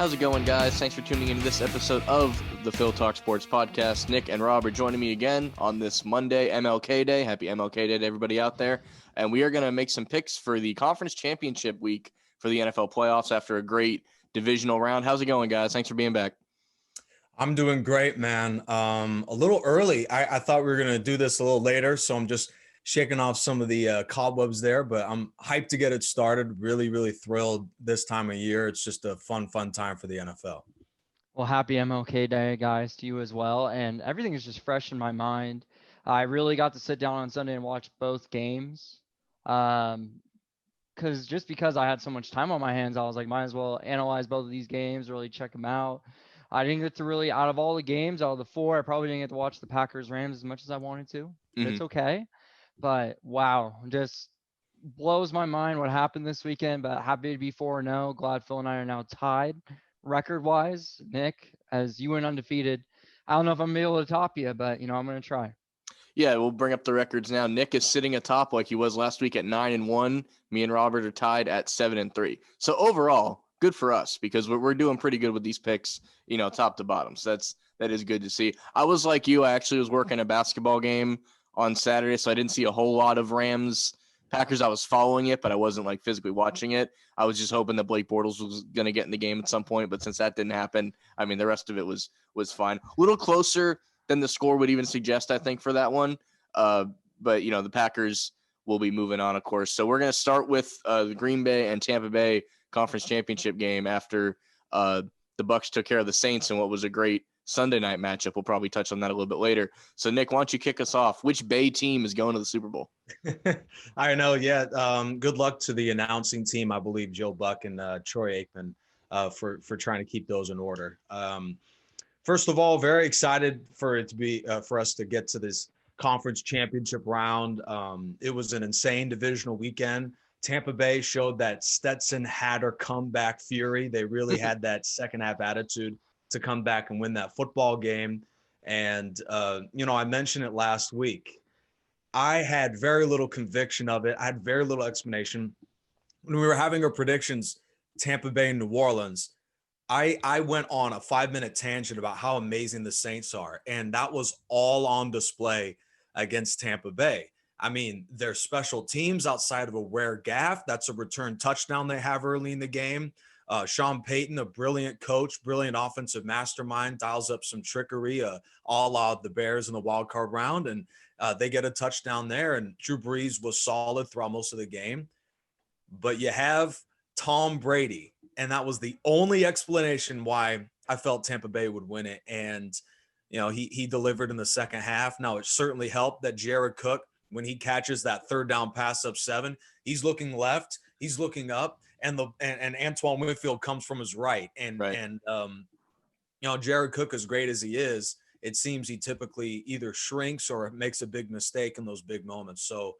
How's it going, guys? Thanks for tuning into this episode of the Phil Talk Sports Podcast. Nick and Rob are joining me again on this Monday, MLK Day. Happy MLK Day to everybody out there. And we are going to make some picks for the conference championship week for the NFL playoffs after a great divisional round. How's it going, guys? Thanks for being back. I'm doing great, man. A little early. I thought we were going to do this a little later, so I'm just shaking off some of the cobwebs there, but I'm hyped to get it started. Really, really thrilled this time of year. It's just a fun time for the NFL. Well, happy MLK Day, guys, to you as well. And everything is just fresh in my mind. I really got to sit down on Sunday and watch both games. Because I had so much time on my hands, I was like, might as well analyze both of these games, really check them out. I didn't get to really, out of all the games, out of the four, I probably didn't get to watch the Packers Rams as much as I wanted to. But It's okay. But wow, just blows my mind what happened this weekend. But happy to be 4-0. Glad Phil and I are now tied record wise. Nick, as you went undefeated, I don't know if I'm gonna be able to top you, but I'm gonna try. Yeah, we'll bring up the records now. Nick is sitting atop like he was last week at 9-1. Me and Robert are tied at 7-3. So overall, good for us because we're doing pretty good with these picks, top to bottom. So that is good to see. I was like you. I actually was working a basketball game on Saturday, so I didn't see a whole lot of Rams Packers. I was following it, but I wasn't like physically watching it. I was just hoping that Blake Bortles was going to get in the game at some point, but since that didn't happen, I mean, the rest of it was fine. A little closer than the score would even suggest, I think, for that one. But, the Packers will be moving on, of course. So we're going to start with the Green Bay and Tampa Bay conference championship game after the Bucs took care of the Saints in what was a great Sunday night matchup. We'll probably touch on that a little bit later. So, Nick, why don't you kick us off? Which Bay team is going to the Super Bowl? I know. Yeah. Good luck to the announcing team. I believe Joe Buck and Troy Aikman for trying to keep those in order. First of all, very excited for it to be for us to get to this conference championship round. It was an insane divisional weekend. Tampa Bay showed that Stetson had her comeback fury. They really had that second half attitude to come back and win that football game. And, I mentioned it last week. I had very little conviction of it. I had very little explanation. When we were having our predictions, Tampa Bay and New Orleans, I went on a 5-minute tangent about how amazing the Saints are. And that was all on display against Tampa Bay. I mean, their special teams outside of a rare gaff, that's a return touchdown they have early in the game. Sean Payton, a brilliant coach, brilliant offensive mastermind, dials up some trickery, all out the Bears in the wild card round. And they get a touchdown there. And Drew Brees was solid throughout most of the game. But you have Tom Brady. And that was the only explanation why I felt Tampa Bay would win it. And, he delivered in the second half. Now, it certainly helped that Jared Cook, when he catches that third down pass up 7, he's looking left, he's looking up, and Antoine Winfield comes from his right. And Jared Cook, as great as he is, it seems he typically either shrinks or makes a big mistake in those big moments. So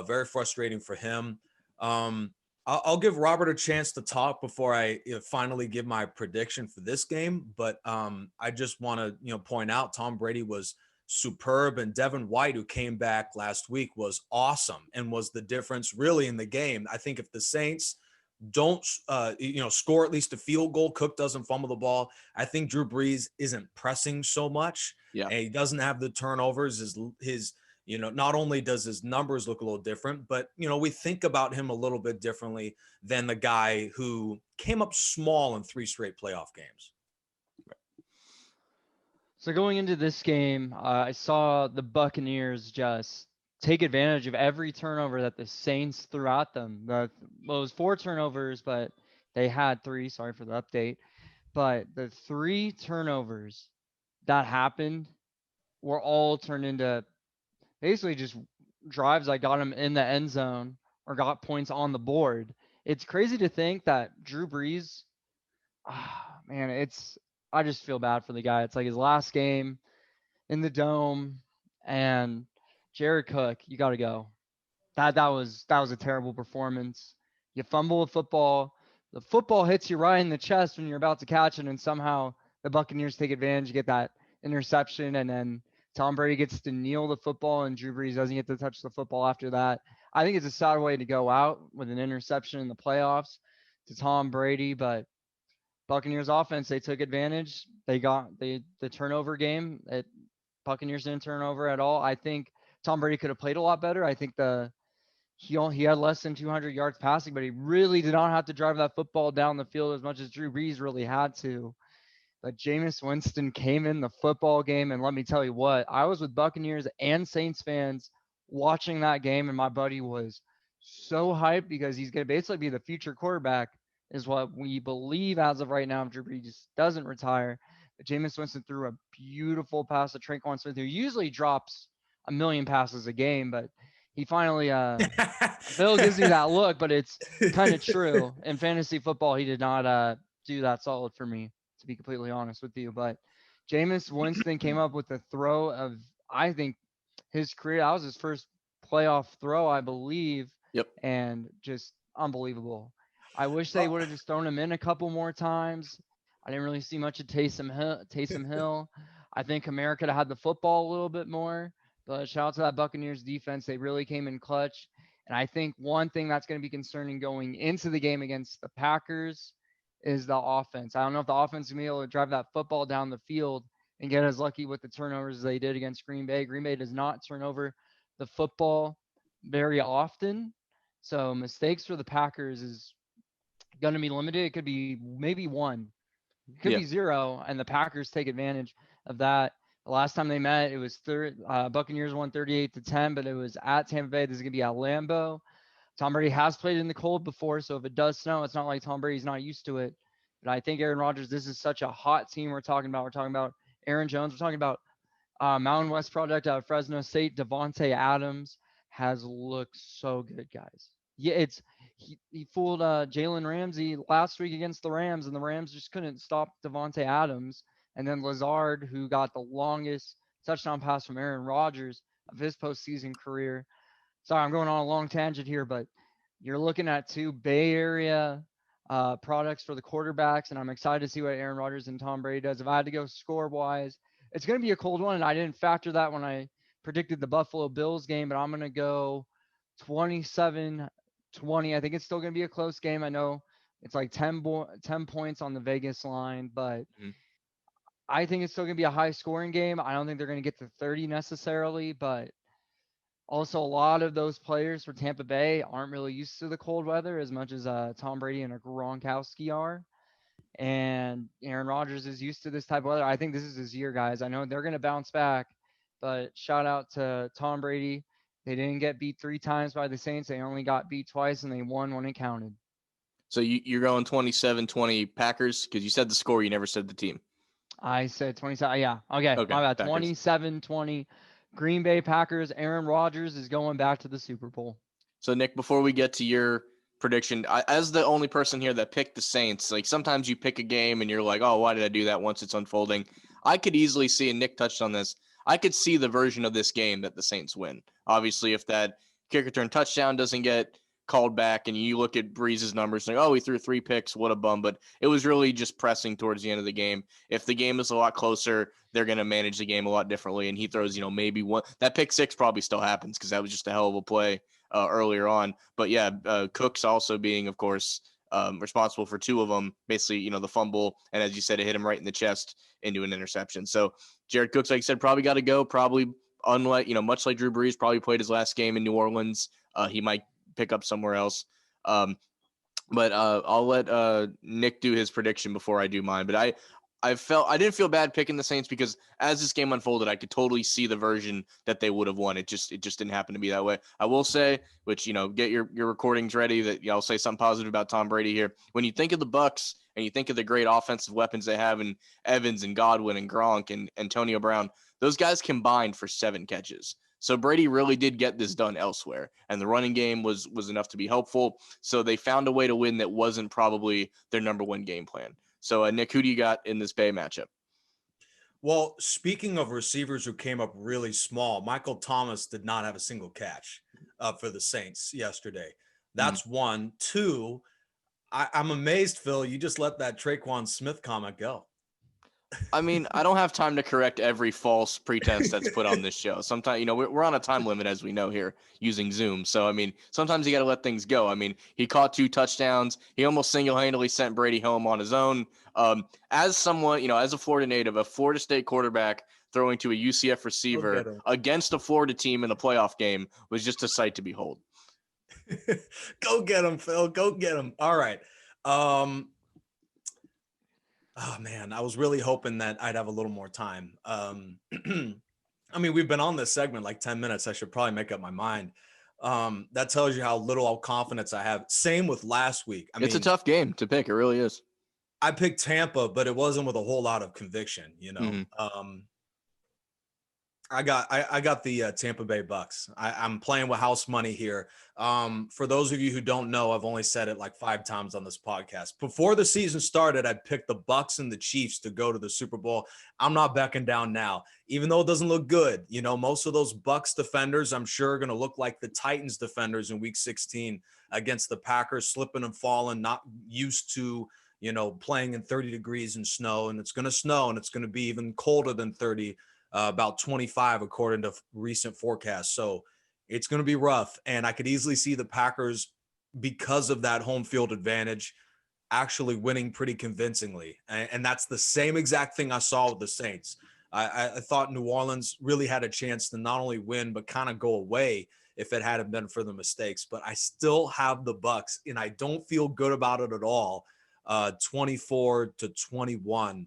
very frustrating for him. I'll give Robert a chance to talk before I finally give my prediction for this game. But I just want to point out Tom Brady was superb, and Devin White, who came back last week, was awesome and was the difference really in the game. I think if the Saints don't score at least a field goal, Cook doesn't fumble the ball, I think Drew Brees isn't pressing so much. Yeah. And he doesn't have the turnovers. His not only does his numbers look a little different, but, we think about him a little bit differently than the guy who came up small in 3 straight playoff games. So going into this game, I saw the Buccaneers just take advantage of every turnover that the Saints threw at them. It was 4 turnovers, but they had 3. Sorry for the update. But the 3 turnovers that happened were all turned into basically just drives that got him in the end zone or got points on the board. It's crazy to think that Drew Brees, man, I just feel bad for the guy. It's like his last game in the dome, and Jared Cook, you got to go. That was a terrible performance. You fumble the football hits you right in the chest when you're about to catch it, and somehow the Buccaneers take advantage, get that interception, and then Tom Brady gets to kneel the football, and Drew Brees doesn't get to touch the football after that. I think it's a sad way to go out with an interception in the playoffs to Tom Brady, but Buccaneers offense, they took advantage. They got the turnover game. Buccaneers didn't turn over at all. I think Tom Brady could have played a lot better. I think he had less than 200 yards passing, but he really did not have to drive that football down the field as much as Drew Brees really had to. But Jameis Winston came in the football game, and let me tell you what, I was with Buccaneers and Saints fans watching that game, and my buddy was so hyped because he's going to basically be the future quarterback, is what we believe as of right now if Drew Brees doesn't retire. But Jameis Winston threw a beautiful pass to Traquan Smith, who usually drops a million passes a game, but he finally Bill gives me that look, but it's kind of true. In fantasy football, he did not do that solid for me, to be completely honest with you. But Jameis Winston came up with the throw of, I think, his career. That was his first playoff throw, I believe, Yep. and just unbelievable. I wish they Well, would have just thrown him in a couple more times. I didn't really see much of Taysom Hill. I think Kamara could have had the football a little bit more. But shout out to that Buccaneers defense. They really came in clutch. And I think one thing that's going to be concerning going into the game against the Packers is the offense. I don't know if the offense is going to be able to drive that football down the field and get as lucky with the turnovers as they did against Green Bay. Green Bay does not turn over the football very often. So mistakes for the Packers is going to be limited. It could be maybe one, it could Yeah. be zero, and the Packers take advantage of that. The last time they met, it was Buccaneers won 38-10, but it was at Tampa Bay. This is gonna be at Lambeau. Tom Brady has played in the cold before, so if it does snow, it's not like Tom Brady's not used to it. But I think Aaron Rodgers, this is such a hot team we're talking about. We're talking about Aaron Jones. We're talking about Mountain West Project out of Fresno State. Devontae Adams has looked so good, guys. Yeah, he fooled Jalen Ramsey last week against the Rams, and the Rams just couldn't stop Devontae Adams. And then Lazard, who got the longest touchdown pass from Aaron Rodgers of his postseason career. Sorry, I'm going on a long tangent here, but you're looking at two Bay Area products for the quarterbacks, and I'm excited to see what Aaron Rodgers and Tom Brady does. If I had to go score wise, it's going to be a cold one, and I didn't factor that when I predicted the Buffalo Bills game, but I'm going to go 27-20. I think it's still going to be a close game. I know it's like 10 points on the Vegas line, but Mhm. I think it's still going to be a high scoring game. I don't think they're going to get to 30 necessarily, but also, a lot of those players for Tampa Bay aren't really used to the cold weather as much as Tom Brady and a Gronkowski are. And Aaron Rodgers is used to this type of weather. I think this is his year, guys. I know they're going to bounce back, but shout out to Tom Brady. They didn't get beat 3 times by the Saints. They only got beat twice, and they won when it counted. So you're going 27-20 Packers because you said the score, you never said the team. I said 27. Yeah. Okay. Okay, My bad. Packers. 27-20. Green Bay Packers. Aaron Rodgers is going back to the Super Bowl. So Nick, before we get to your prediction, as the only person here that picked the Saints, like sometimes you pick a game and you're like, oh, why did I do that once it's unfolding? I could easily see, and Nick touched on this, I could see the version of this game that the Saints win. Obviously, if that kick return touchdown doesn't get called back and you look at Breeze's numbers like, oh, he threw 3 picks, what a bum. But it was really just pressing towards the end of the game. If the game is a lot closer, they're going to manage the game a lot differently. And he throws, maybe one. That pick 6 probably still happens because that was just a hell of a play earlier on. But yeah, Cooks also being, of course, responsible for 2 of them, basically, the fumble. And as you said, it hit him right in the chest into an interception. So Jared Cooks, like I said, probably got to go. Probably, unlike, much like Drew Brees, probably played his last game in New Orleans. He might pick up somewhere else. But I'll let Nick do his prediction before I do mine. But I didn't feel bad picking the Saints because as this game unfolded, I could totally see the version that they would have won. It just didn't happen to be that way. I will say, which get your recordings ready, that I'll say something positive about Tom Brady here. When you think of the Bucs and you think of the great offensive weapons they have in Evans and Godwin and Gronk and Antonio Brown, those guys combined for 7 catches. So Brady really did get this done elsewhere, and the running game was enough to be helpful. So they found a way to win that wasn't probably their number one game plan. So Nick, who do you got in this Bay matchup? Well, speaking of receivers who came up really small, Michael Thomas did not have a single catch for the Saints yesterday. That's one. 2, I'm amazed, Phil, you just let that Traquan Smith comment go. I mean, I don't have time to correct every false pretense that's put on this show. Sometimes, we're on a time limit, as we know here, using Zoom. So, I mean, sometimes you got to let things go. I mean, he caught 2 touchdowns. He almost single-handedly sent Brady home on his own. As someone, as a Florida native, a Florida State quarterback throwing to a UCF receiver against a Florida team in a playoff game was just a sight to behold. Go get him, Phil. Go get him. All right. Oh man, I was really hoping that I'd have a little more time. I mean, we've been on this segment like 10 minutes. I should probably make up my mind. That tells you how little confidence I have. Same with last week. It's a tough game to pick. It really is. I picked Tampa, but it wasn't with a whole lot of conviction, Mm-hmm. I got the Tampa Bay Bucs. I'm playing with house money here. For those of you who don't know, I've only said it like 5 times on this podcast. Before the season started, I picked the Bucs and the Chiefs to go to the Super Bowl. I'm not backing down now, even though it doesn't look good. Most of those Bucs defenders, I'm sure, are going to look like the Titans defenders in Week 16 against the Packers, slipping and falling, not used to playing in 30 degrees and snow, and it's going to snow, and it's going to be even colder than 30. About 25 according to recent forecasts. So it's going to be rough. And I could easily see the Packers, because of that home field advantage, actually winning pretty convincingly. And that's the same exact thing I saw with the Saints. I thought New Orleans really had a chance to not only win, but kind of go away if it hadn't been for the mistakes. But I still have the Bucs, and I don't feel good about it at all. 24-21.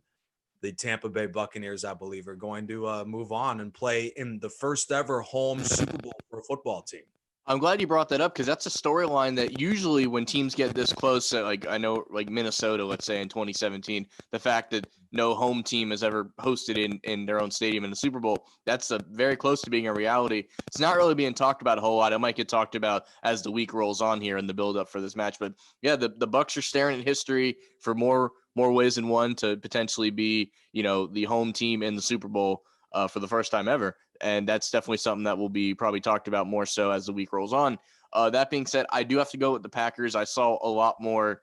The Tampa Bay Buccaneers, I believe, are going to move on and play in the first ever home Super Bowl for a football team. I'm glad you brought that up because that's a storyline that usually when teams get this close, I know Minnesota, let's say in 2017, the fact that no home team has ever hosted in their own stadium in the Super Bowl, that's very close to being a reality. It's not really being talked about a whole lot. It might get talked about as the week rolls on here in the build-up for this match. But yeah, the Bucs are staring at history for more ways than one to potentially be, the home team in the Super Bowl for the first time ever. And that's definitely something that will be probably talked about more so as the week rolls on. That being said, I do have to go with the Packers. I saw a lot more.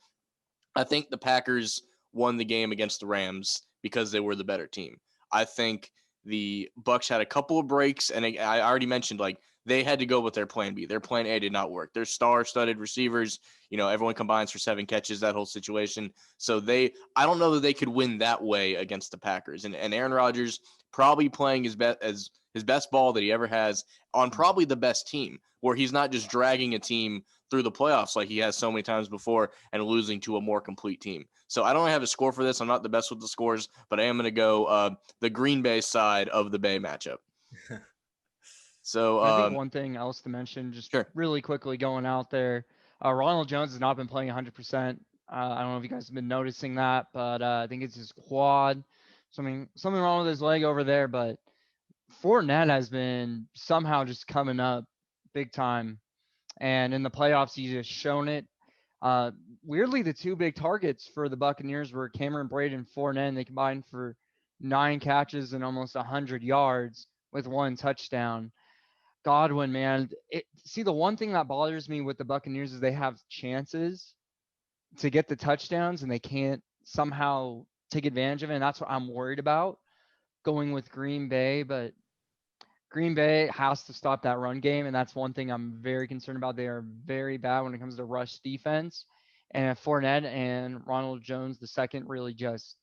I think the Packers won the game against the Rams because they were the better team. I think the Bucs had a couple of breaks, and I already mentioned, they had to go with their plan B. Their plan A did not work. Their star-studded receivers, everyone combines for 7 catches, that whole situation. So I don't know that they could win that way against the Packers. And Aaron Rodgers probably playing his best ball that he ever has on probably the best team, where he's not just dragging a team through the playoffs like he has so many times before and losing to a more complete team. So I don't have a score for this. I'm not the best with the scores, but I am going to go the Green Bay side of the Bay matchup. So I think one thing else to mention, just sure. really quickly going out there, Ronald Jones has not been playing 100%. I don't know if you guys have been noticing that, but I think it's his quad. Something wrong with his leg over there, but Fournette has been somehow just coming up big time. And in the playoffs, he's just shown it. Weirdly, the 2 big targets for the Buccaneers were Cameron Brate and Fournette. And they combined for 9 catches and almost 100 yards with 1 touchdown. Godwin, man. See, the one thing that bothers me with the Buccaneers is they have chances to get the touchdowns and they can't somehow take advantage of it. And that's what I'm worried about going with Green Bay. But Green Bay has to stop that run game, and that's one thing I'm very concerned about. They are very bad when it comes to rush defense. And if Fournette and Ronald Jones II really just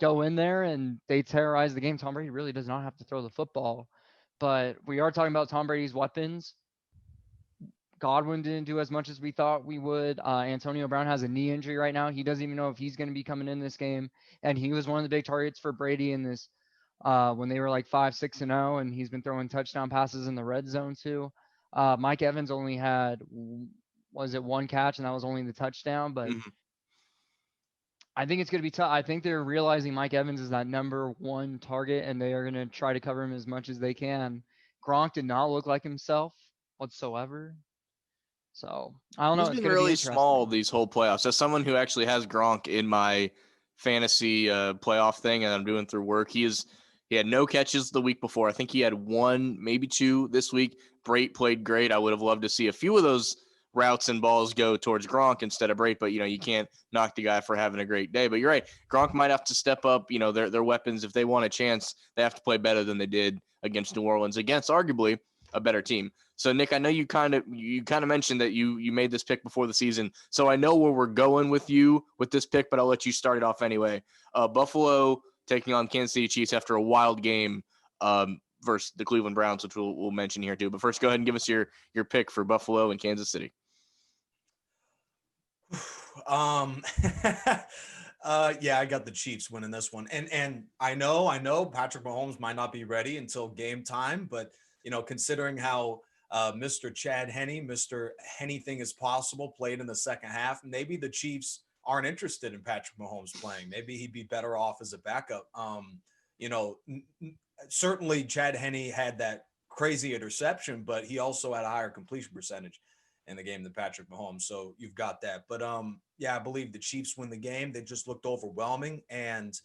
go in there and they terrorize the game, Tom Brady really does not have to throw the football. But we are talking about Tom Brady's weapons. Godwin didn't do as much as we thought we would. Antonio Brown has a knee injury right now. He doesn't even know if he's going to be coming in this game. And he was one of the big targets for Brady in this when they were like 5-6-0, and he's been throwing touchdown passes in the red zone too. Mike Evans only had, was it 1 catch, and that was only the touchdown. But I think it's going to be tough. I think they're realizing Mike Evans is that number 1 target, and they are going to try to cover him as much as they can. Gronk did not look like himself whatsoever. So I don't know. He's been really small these whole playoffs. As someone who actually has Gronk in my fantasy playoff thing, and I'm doing through work, he had no catches the week before. I think he had 1, maybe 2 this week. Brate played great. I would have loved to see a few of those routes and balls go towards Gronk instead of Brate, but you can't knock the guy for having a great day. But you're right, Gronk might have to step up. Their weapons, if they want a chance, they have to play better than they did against New Orleans, against arguably a better team. So Nick, I know you kind of mentioned that you made this pick before the season, so I know where we're going with you with this pick, but I'll let you start it off anyway. Buffalo taking on Kansas City Chiefs after a wild game versus the Cleveland Browns, which we'll mention here too. But first, go ahead and give us your pick for Buffalo and Kansas City. Yeah, I got the Chiefs winning this one. And I know Patrick Mahomes might not be ready until game time, but considering how Mr. Chad Henne, Mr. Anything is Possible played in the second half, maybe the Chiefs aren't interested in Patrick Mahomes playing. Maybe he'd be better off as a backup. Certainly Chad Henne had that crazy interception, but he also had a higher completion percentage in the game than Patrick Mahomes. So you've got that. But yeah, I believe the Chiefs win the game. They just looked overwhelming. And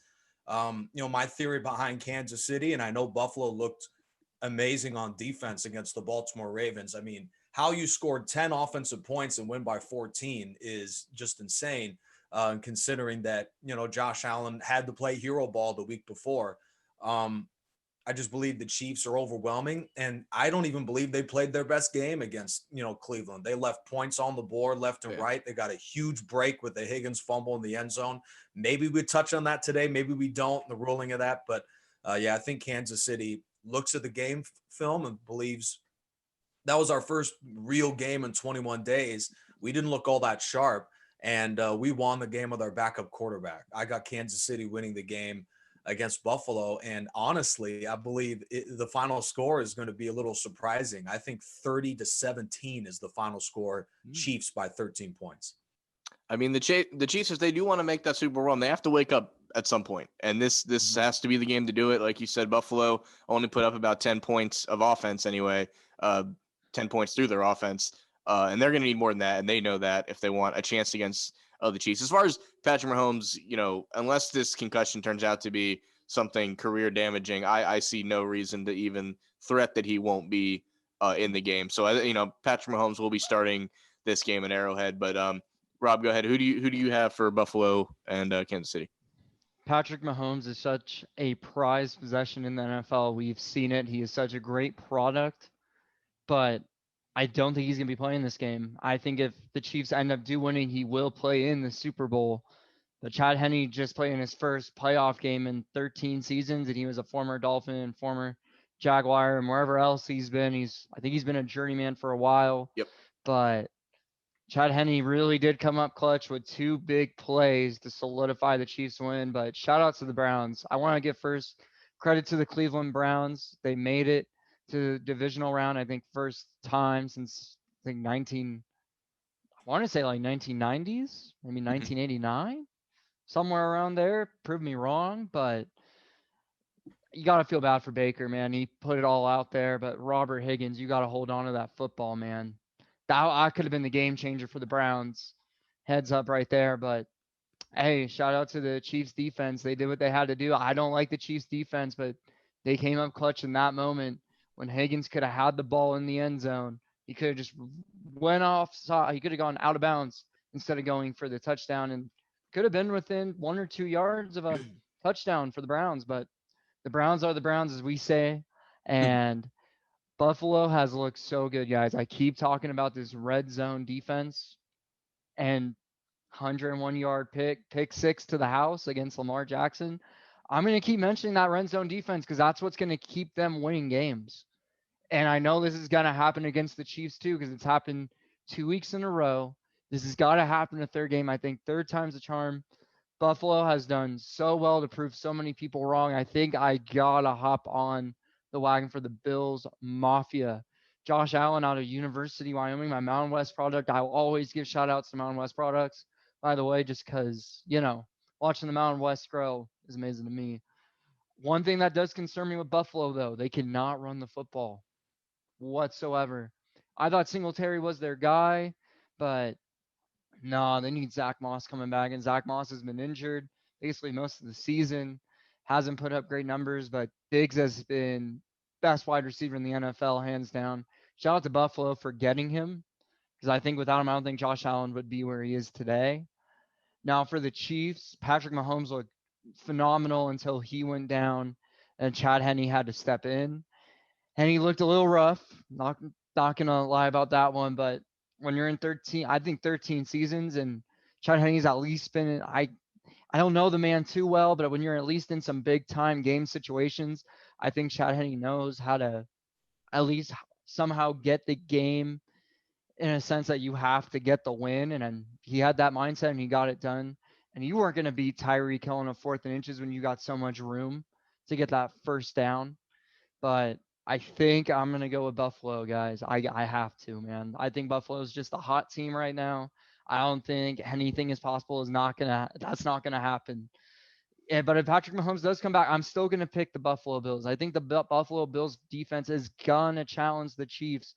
my theory behind Kansas City, and I know Buffalo looked amazing on defense against the Baltimore Ravens. I mean, how you scored 10 offensive points and win by 14 is just insane. Considering that, Josh Allen had to play hero ball the week before. I just believe the Chiefs are overwhelming, and I don't even believe they played their best game against, Cleveland. They left points on the board left and right. They got a huge break with the Higgins fumble in the end zone. Maybe we touch on that today. Maybe we don't, the ruling of that. But, yeah, I think Kansas City looks at the game film and believes that was our first real game in 21 days. We didn't look all that sharp, and we won the game with our backup quarterback. I got Kansas City winning the game against Buffalo. And honestly, I believe the final score is going to be a little surprising. I think 30-17 is the final score. Chiefs by 13 points. I mean, the Chiefs, if they do want to make that Super Bowl run, they have to wake up at some point. And this has to be the game to do it. Like you said, Buffalo only put up about 10 points of offense anyway, 10 points through their offense. And they're going to need more than that. And they know that if they want a chance against the Chiefs. As far as Patrick Mahomes, unless this concussion turns out to be something career damaging, I see no reason to even threat that he won't be in the game. So, Patrick Mahomes will be starting this game in Arrowhead. But Rob, go ahead. Who do you have for Buffalo and Kansas City? Patrick Mahomes is such a prized possession in the NFL. We've seen it. He is such a great product, but I don't think he's going to be playing this game. I think if the Chiefs end up winning, he will play in the Super Bowl. But Chad Henne just played in his first playoff game in 13 seasons, and he was a former Dolphin, former Jaguar, and wherever else he's been. I think he's been a journeyman for a while. Yep. But Chad Henne really did come up clutch with two big plays to solidify the Chiefs win. But shout out to the Browns. I want to give first credit to the Cleveland Browns. They made it to the divisional round, I think first time since I think I want to say like 1990s, maybe 1989, somewhere around there. Prove me wrong, but you got to feel bad for Baker, man. He put it all out there, but Robert Higgins, you got to hold on to that football, man. That could have been the game changer for the Browns. Heads up right there, but hey, shout out to the Chiefs defense. They did what they had to do. I don't like the Chiefs defense, but they came up clutch in that moment when Higgins could have had the ball in the end zone. He could have just went off. He could have gone out of bounds instead of going for the touchdown, and could have been within 1 or 2 yards of a touchdown for the Browns. But the Browns are the Browns, as we say, and Buffalo has looked so good, guys. I keep talking about this red zone defense, and 101-yard pick six to the house against Lamar Jackson. I'm going to keep mentioning that red zone defense because that's what's going to keep them winning games. And I know this is going to happen against the Chiefs too because it's happened 2 weeks in a row. This has got to happen a third game. I think third time's a charm. Buffalo has done so well to prove so many people wrong. I think I got to hop on the wagon for the Bills Mafia. Josh Allen out of University, Wyoming, my Mountain West product. I will always give shout outs to Mountain West products, by the way, just because, watching the Mountain West grow is amazing to me. One thing that does concern me with Buffalo, though, they cannot run the football whatsoever. I thought Singletary was their guy, but no, they need Zach Moss coming back, and Zach Moss has been injured basically most of the season. Hasn't put up great numbers, but Diggs has been best wide receiver in the NFL, hands down. Shout out to Buffalo for getting him. because I think without him, I don't think Josh Allen would be where he is today. Now for the Chiefs, Patrick Mahomes looked phenomenal until he went down and Chad Henne had to step in. And he looked a little rough. Not gonna lie about that one, but when you're in 13, I think 13 seasons and Chad Henne's at least been in, I don't know the man too well, but when you're at least in some big time game situations, I think Chad Henne knows how to at least somehow get the game in a sense that you have to get the win. And then he had that mindset and he got it done. And you weren't going to beat Tyreek Hill on a 4th and inches when you got so much room to get that first down. But I think I'm going to go with Buffalo, guys. I have to, man. I think Buffalo is just a hot team right now. I don't think anything is possible. That's not going to happen. Yeah, but if Patrick Mahomes does come back, I'm still going to pick the Buffalo Bills. I think the Buffalo Bills defense is going to challenge the Chiefs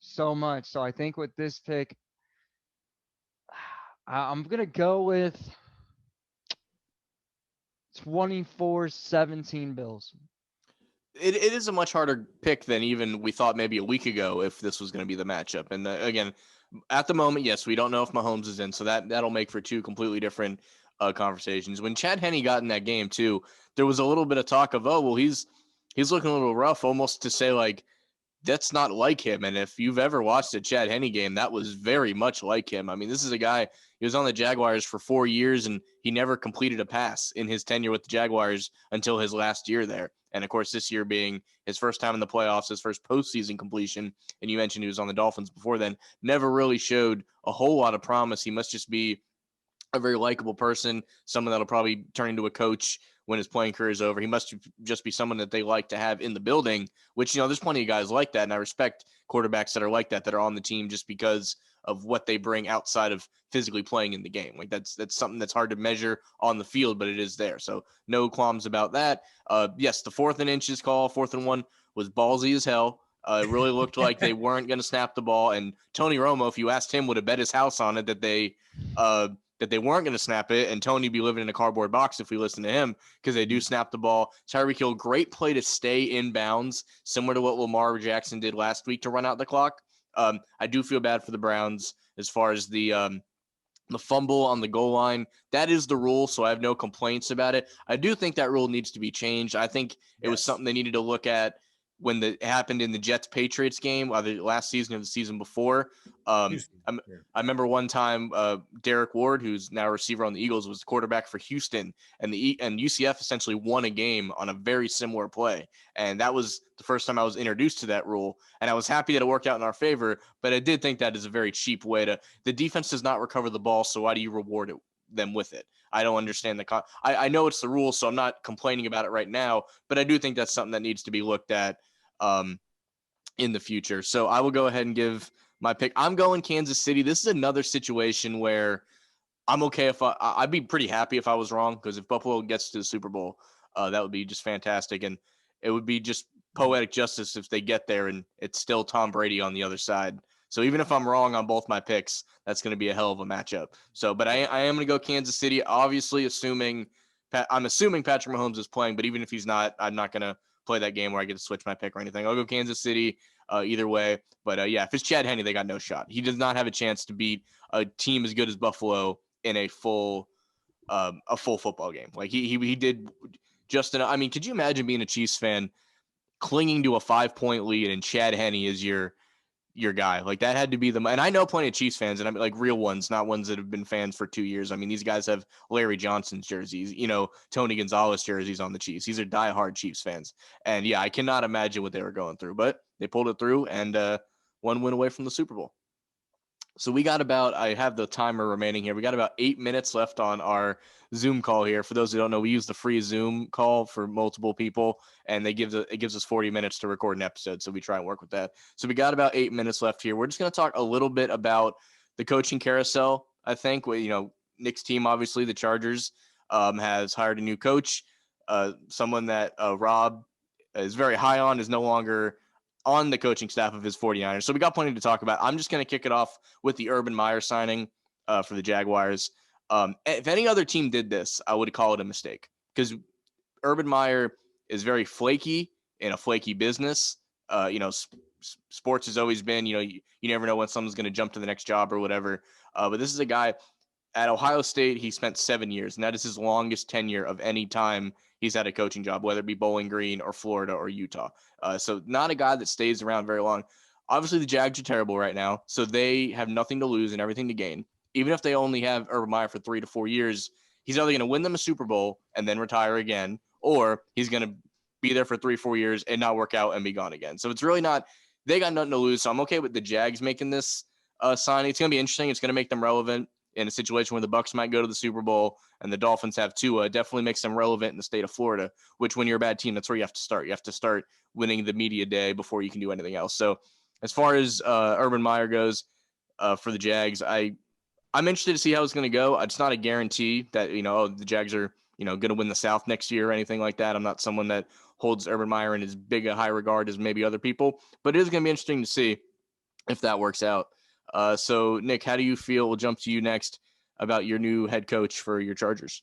so much. So I think with this pick, I'm going to go with 24-17 Bills. It is a much harder pick than even we thought maybe a week ago if this was going to be the matchup. And again, at the moment, yes, we don't know if Mahomes is in, so that'll make for two completely different conversations. When Chad Henne got in that game too, there was a little bit of talk of, oh well, he's looking a little rough, almost to say like that's not like him. And if you've ever watched a Chad Henne game, that was very much like him. I mean, this is a guy, he was on the Jaguars for 4 years and he never completed a pass in his tenure with the Jaguars until his last year there. And of course, this year being his first time in the playoffs, his first postseason completion. And you mentioned he was on the Dolphins before then, never really showed a whole lot of promise. He must just be a very likable person, someone that'll probably turn into a coach when his playing career is over. He must just be someone that they like to have in the building, which, there's plenty of guys like that. And I respect quarterbacks that are like that are on the team just because of what they bring outside of physically playing in the game. Like that's something that's hard to measure on the field, but it is there. So no qualms about that. Yes, the 4th and inches call, 4th and 1 was ballsy as hell. It really looked like they weren't going to snap the ball. And Tony Romo, if you asked him, would have bet his house on it that they weren't going to snap it, and Tony be living in a cardboard box if we listen to him, because they do snap the ball. Tyreek Hill, great play to stay in bounds, similar to what Lamar Jackson did last week to run out the clock. I do feel bad for the Browns as far as the fumble on the goal line. That is the rule, so I have no complaints about it. I do think that rule needs to be changed. I think it was something they needed to look at when it happened in the Jets-Patriots game, either last season or the season before. I remember one time Derek Ward, who's now a receiver on the Eagles, was quarterback for Houston, and UCF essentially won a game on a very similar play. And that was the first time I was introduced to that rule, and I was happy that it worked out in our favor, but I did think that is a very cheap way the defense does not recover the ball, so why do you reward them with it? I don't understand I know it's the rule, so I'm not complaining about it right now, but I do think that's something that needs to be looked at in the future. So I will go ahead and give my pick. I'm going Kansas City. This is another situation where I'm okay if I'd be pretty happy if I was wrong, because if Buffalo gets to the Super Bowl, that would be just fantastic. And it would be just poetic justice if they get there and it's still Tom Brady on the other side. So even if I'm wrong on both my picks, that's going to be a hell of a matchup. So, but I am going to go Kansas City, obviously I'm assuming Patrick Mahomes is playing, but even if he's not, I'm not going to play that game where I get to switch my pick or anything. I'll go Kansas City either way. But yeah, if it's Chad Henne, they got no shot. He does not have a chance to beat a team as good as Buffalo in a full football game. Like he did just enough. I mean, could you imagine being a Chiefs fan clinging to a 5-point lead and Chad Henne is your guy? Like that had to be and I know plenty of Chiefs fans, and I mean like real ones, not ones that have been fans for 2 years. I mean, these guys have Larry Johnson's jerseys, Tony Gonzalez jerseys on the Chiefs. These are diehard Chiefs fans. And yeah, I cannot imagine what they were going through, but they pulled it through and one win away from the Super Bowl. So I have the timer remaining here. We got about 8 minutes left on our Zoom call here. For those who don't know, we use the free Zoom call for multiple people, and it gives us 40 minutes to record an episode. So we try and work with that. So we got about 8 minutes left here. We're just going to talk a little bit about the coaching carousel. I think, Nick's team, obviously the Chargers, has hired a new coach, someone that Rob is very high on, is no longer on the coaching staff of his 49ers. So we got plenty to talk about. I'm just going to kick it off with the Urban Meyer signing for the Jaguars. If any other team did this, I would call it a mistake, because Urban Meyer is very flaky in a flaky business. sports has always been, you never know when someone's going to jump to the next job or whatever. But this is a guy at Ohio State. He spent 7 years, and that is his longest tenure of any time he's had a coaching job, whether it be Bowling Green or Florida or Utah. So not a guy that stays around very long. Obviously, the Jags are terrible right now, so they have nothing to lose and everything to gain. Even if they only have Urban Meyer for 3 to 4 years, he's either going to win them a Super Bowl and then retire again, or he's going to be there for 3-4 years and not work out and be gone again. So it's really not – they got nothing to lose, so I'm okay with the Jags making this signing. It's going to be interesting. It's going to make them relevant in a situation where the Bucs might go to the Super Bowl and the Dolphins have Tua. Definitely makes them relevant in the state of Florida, which when you're a bad team, that's where you have to start. You have to start winning the media day before you can do anything else. So as far as Urban Meyer goes for the Jags, I'm interested to see how it's going to go. It's not a guarantee that, the Jags are, going to win the South next year or anything like that. I'm not someone that holds Urban Meyer in as big a high regard as maybe other people, but it is going to be interesting to see if that works out. So, Nick, how do you feel? We'll jump to you next about your new head coach for your Chargers.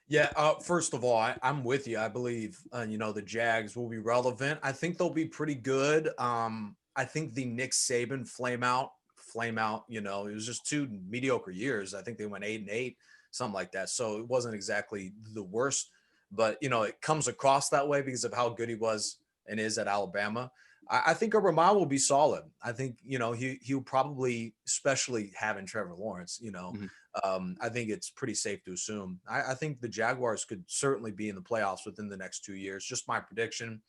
Yeah, first of all, I'm with you. I believe, the Jags will be relevant. I think they'll be pretty good. I think the Nick Saban flame out, it was just 2 mediocre years. I think they went 8-8, something like that. So it wasn't exactly the worst, but, it comes across that way because of how good he was and is at Alabama. I think Urban Meyer will be solid. I think, he'll probably, especially having Trevor Lawrence, I think it's pretty safe to assume. I think the Jaguars could certainly be in the playoffs within the next 2 years. Just my prediction.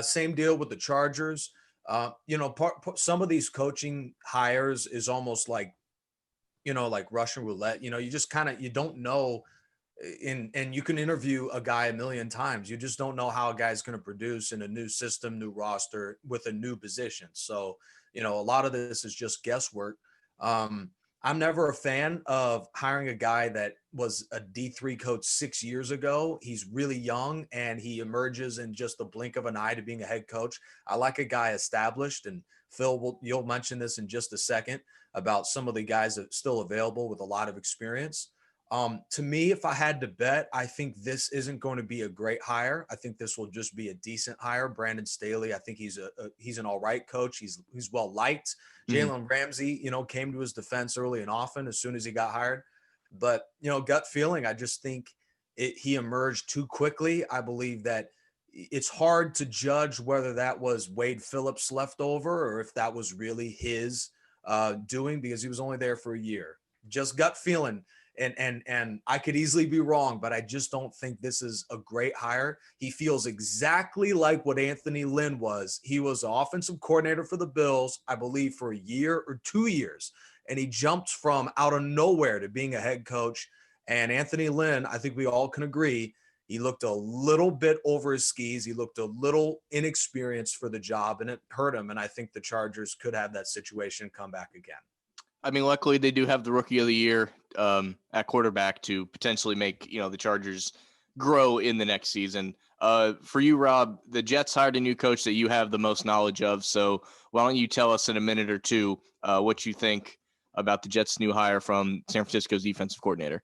Same deal with the Chargers. Some of these coaching hires is almost like, like Russian roulette. You just you don't know. And you can interview a guy a million times. You just don't know how a guy's going to produce in a new system, new roster with a new position. So, a lot of this is just guesswork. I'm never a fan of hiring a guy that was a D3 coach 6 years ago. He's really young and he emerges in just the blink of an eye to being a head coach. I like a guy established, and Phil, you'll mention this in just a second about some of the guys that are still available with a lot of experience. To me, if I had to bet, I think this isn't going to be a great hire. I think this will just be a decent hire. Brandon Staley, I think he's an all right coach. He's well liked. Jalen Ramsey, came to his defense early and often as soon as he got hired. But, gut feeling, I just think he emerged too quickly. I believe that it's hard to judge whether that was Wade Phillips leftover or if that was really his doing, because he was only there for a year. Just gut feeling. And I could easily be wrong, but I just don't think this is a great hire. He feels exactly like what Anthony Lynn was. He was the offensive coordinator for the Bills, I believe, for a year or 2 years. And he jumped from out of nowhere to being a head coach. And Anthony Lynn, I think we all can agree, he looked a little bit over his skis. He looked a little inexperienced for the job, and it hurt him. And I think the Chargers could have that situation come back again. I mean, luckily they do have the rookie of the year at quarterback to potentially make, the Chargers grow in the next season. For you, Rob, the Jets hired a new coach that you have the most knowledge of. So why don't you tell us in a minute or two what you think about the Jets' new hire from San Francisco's defensive coordinator?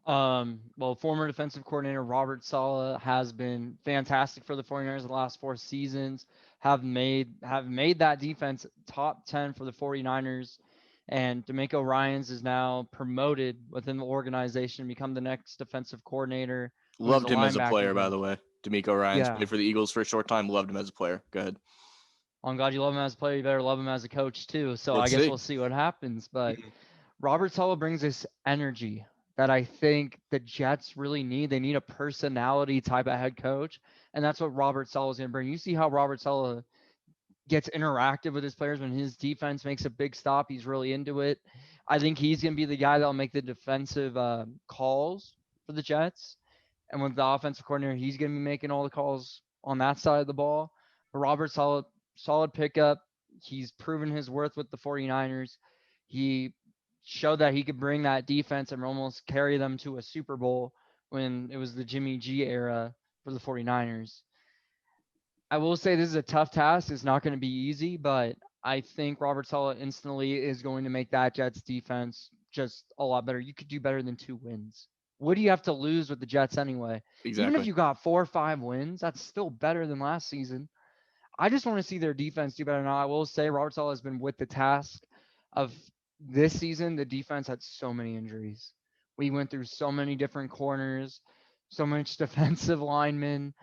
Well, former defensive coordinator Robert Saleh has been fantastic for the 49ers the last 4 seasons, have made that defense top 10 for the 49ers. And DeMeco Ryans is now promoted within the organization, become the next defensive coordinator. Loved him as a player, by the way. DeMeco Ryans played for the Eagles for a short time. Loved him as a player. Go ahead. I'm glad you love him as a player. You better love him as a coach too. So I guess we'll see what happens. But Robert Saleh brings this energy that I think the Jets really need. They need a personality type of head coach, and that's what Robert Saleh is going to bring. You see how Robert Saleh gets interactive with his players when his defense makes a big stop. He's really into it. I think he's going to be the guy that'll make the defensive calls for the Jets. And with the offensive coordinator, he's going to be making all the calls on that side of the ball. But Robert, solid pickup. He's proven his worth with the 49ers. He showed that he could bring that defense and almost carry them to a Super Bowl when it was the Jimmy G era for the 49ers. I will say this is a tough task. It's not going to be easy, but I think Robert Saleh instantly is going to make that Jets defense just a lot better. You could do better than 2 wins. What do you have to lose with the Jets anyway? Exactly. Even if you got 4 or 5 wins, that's still better than last season. I just want to see their defense do better. Now, I will say Robert Saleh has been with the task of this season. The defense had so many injuries. We went through so many different corners, so much defensive linemen.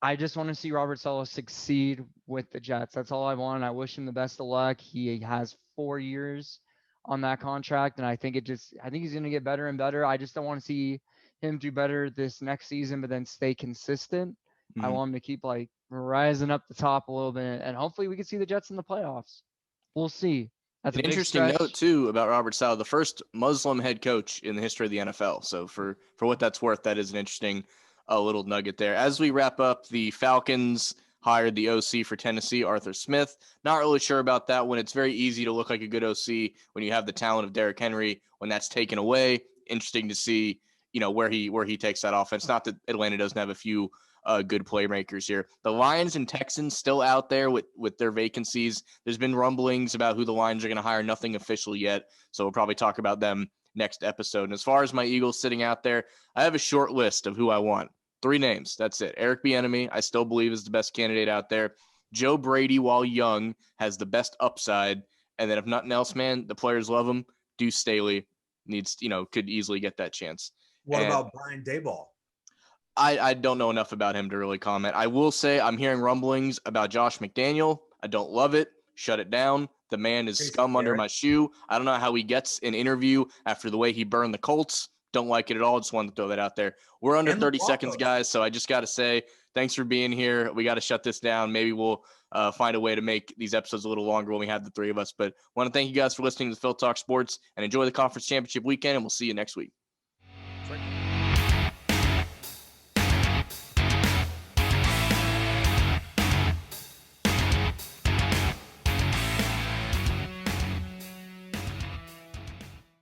I just want to see Robert Saleh succeed with the Jets. That's all I want. I wish him the best of luck. He has 4 years on that contract, and I think he's going to get better and better. I just don't want to see him do better this next season, but then stay consistent. I want him to keep like rising up the top a little bit, and hopefully we can see the Jets in the playoffs. We'll see. That's An a big interesting stretch. note too about Robert Saleh, the first Muslim head coach in the history of the NFL. So for what that's worth, that is an interesting little nugget there. As we wrap up, the Falcons hired the OC for Tennessee, Arthur Smith. Not really sure about that one. It's very easy to look like a good OC when you have the talent of Derrick Henry. When that's taken away, interesting to see, where he takes that offense. Not that Atlanta doesn't have a few good playmakers here. The Lions and Texans still out there with their vacancies. There's been rumblings about who the Lions are going to hire. Nothing official yet, so we'll probably talk about them next episode. And as far as my Eagles sitting out there, I have a short list of who I want. 3 names. That's it. Eric Bieniemy, I still believe, is the best candidate out there. Joe Brady, while young, has the best upside. And then if nothing else, man, the players love him. Deuce Staley could easily get that chance. What about Brian Daboll? I don't know enough about him to really comment. I will say I'm hearing rumblings about Josh McDaniel. I don't love it. Shut it down. The man is scum under my shoe. I don't know how he gets an interview after the way he burned the Colts. Don't like it at all. Just wanted to throw that out there. We're under 30 seconds, guys, so I just got to say thanks for being here. We got to shut this down. Maybe we'll find a way to make these episodes a little longer when we have the 3 of us. But want to thank you guys for listening to Phil Talk Sports, and enjoy the conference championship weekend, and we'll see you next week.